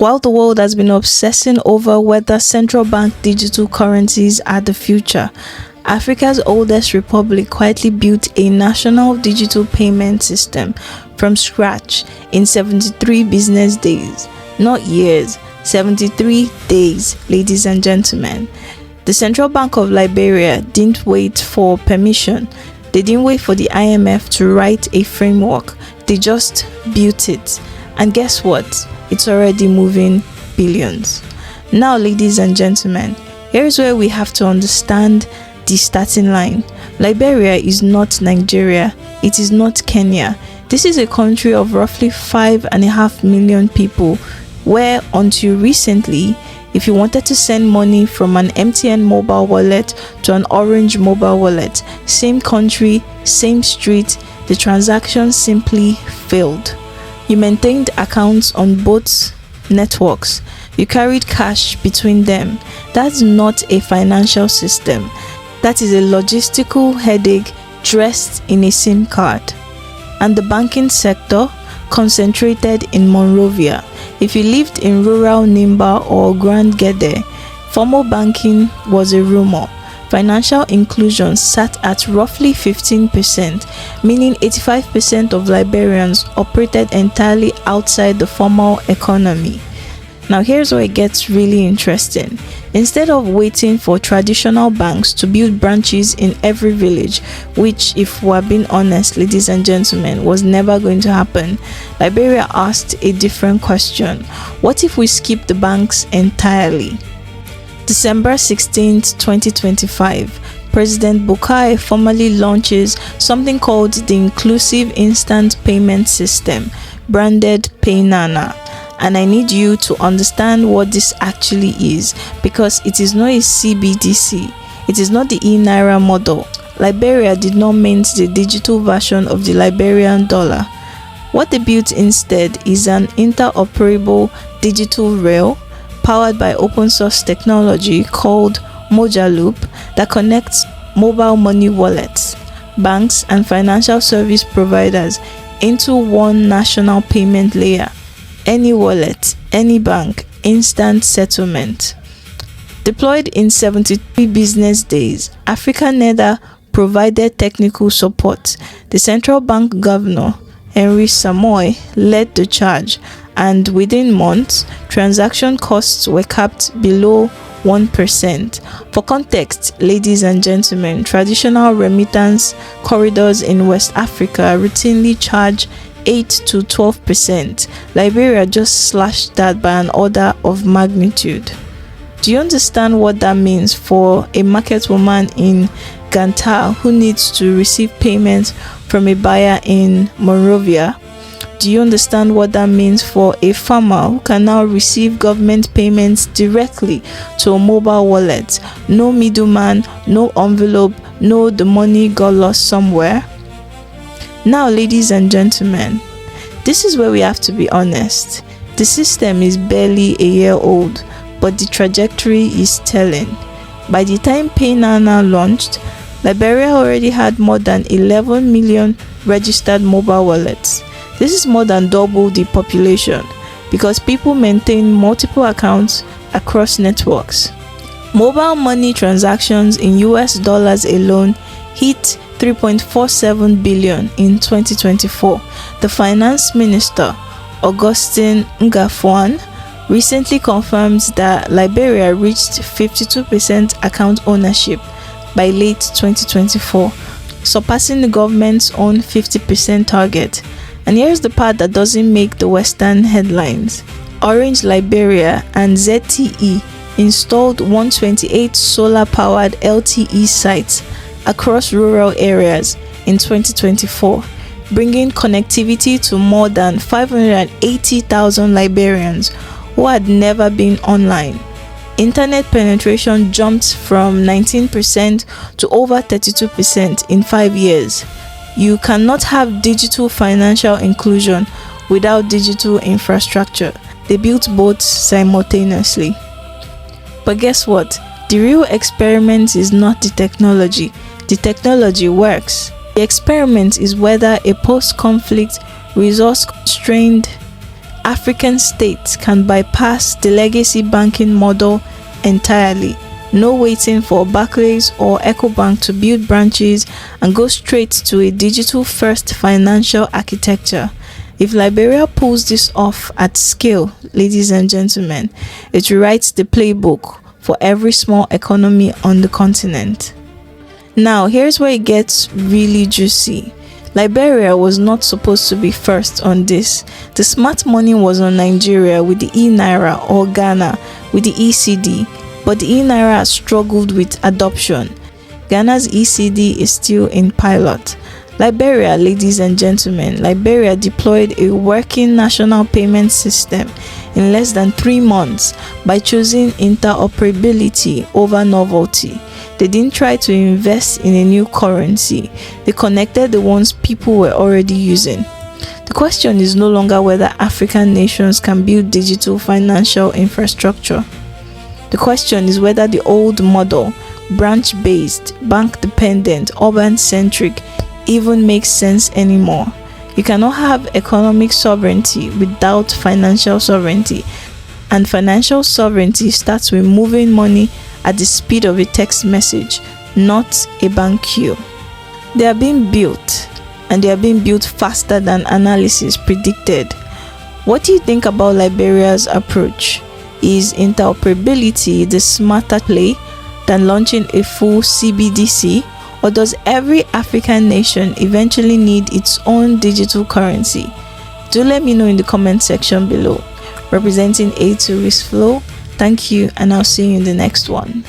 While the world has been obsessing over whether central bank digital currencies are the future, Africa's oldest republic quietly built a national digital payment system from scratch in 73 business days, not years, 73 days, ladies and gentlemen. The Central Bank of Liberia didn't wait for permission. They didn't wait for the IMF to write a framework. They just built it. And guess what? It's already moving billions. Now, ladies and gentlemen, here's where we have to understand the starting line. Liberia is not Nigeria. It is not Kenya. This is a country of roughly 5.5 million people, where until recently, if you wanted to send money from an MTN mobile wallet to an Orange mobile wallet, same country, same street, the transaction simply failed. You maintained accounts on both networks. You carried cash between them. That's not a financial system. That is a logistical headache dressed in a SIM card. And the banking sector concentrated in Monrovia. If you lived in rural Nimba or Grand Gede, formal banking was a rumor. Financial inclusion sat at roughly 15%, meaning 85% of Liberians operated entirely outside the formal economy. Now here's where it gets really interesting. Instead of waiting for traditional banks to build branches in every village, which, if we're being honest, ladies and gentlemen, was never going to happen, Liberia asked a different question. What if we skip the banks entirely? December 16th, 2025, President Bukai formally launches something called the Inclusive Instant Payment System, branded Na-Na. And I need you to understand what this actually is, because it is not a CBDC. It is not the e-Naira model. Liberia did not mint the digital version of the Liberian dollar. What they built instead is an interoperable digital rail powered by open source technology called Mojaloop that connects mobile money wallets, banks, and financial service providers into one national payment layer. Any wallet, any bank, instant settlement. Deployed in 73 business days, Africa Nether provided technical support. The central bank governor, Henry Samoy, led the charge, and within months, transaction costs were capped below 1%. For context, ladies and gentlemen, traditional remittance corridors in West Africa routinely charge 8 to 12%. Liberia just slashed that by an order of magnitude. Do you understand what that means for a market woman in Ganta who needs to receive payments from a buyer in Monrovia? Do you understand what that means for a farmer who can now receive government payments directly to a mobile wallet? No middleman, no envelope, no the money got lost somewhere. Now, ladies and gentlemen, this is where we have to be honest. The system is barely a year old, but the trajectory is telling. By the time Na-Na launched, Liberia already had more than 11 million registered mobile wallets. This is more than double the population because people maintain multiple accounts across networks. Mobile money transactions in US dollars alone hit 3.47 billion in 2024. The finance minister, Augustine Ngafuan, recently confirmed that Liberia reached 52% account ownership by late 2024, surpassing the government's own 50% target. And here's the part that doesn't make the Western headlines. Orange Liberia and ZTE installed 128 solar-powered LTE sites across rural areas in 2024, bringing connectivity to more than 580,000 Liberians who had never been online. Internet penetration jumped from 19% to over 32% in 5 years. You cannot have digital financial inclusion without digital infrastructure. They built both simultaneously. But guess what? The real experiment is not the technology. The technology works. The experiment is whether a post-conflict, resource-constrained African states can bypass the legacy banking model entirely. No waiting for Barclays or EcoBank to build branches and go straight to a digital-first financial architecture. If Liberia pulls this off at scale, ladies and gentlemen, it rewrites the playbook for every small economy on the continent. Now, here's where it gets really juicy. Liberia was not supposed to be first on this. The smart money was on Nigeria with the e-Naira, or Ghana with the ECD, but the e-Naira has struggled with adoption. Ghana's ECD is still in pilot. Liberia, ladies and gentlemen, Liberia deployed a working national payment system in less than 3 months by choosing interoperability over novelty. They didn't try to invest in a new currency. They connected the ones people were already using. The question is no longer whether African nations can build digital financial infrastructure. The question is whether the old model, branch-based, bank-dependent, urban-centric, even makes sense anymore. You cannot have economic sovereignty without financial sovereignty, and financial sovereignty starts with moving money at the speed of a text message, not a bank queue. They are being built, and they are being built faster than analysis predicted. What do you think about Liberia's approach? Is interoperability the smarter play than launching a full CBDC? Or does every African nation eventually need its own digital currency? Do let me know in the comment section below. Representing A2 Risk Flow, thank you, and I'll see you in the next one.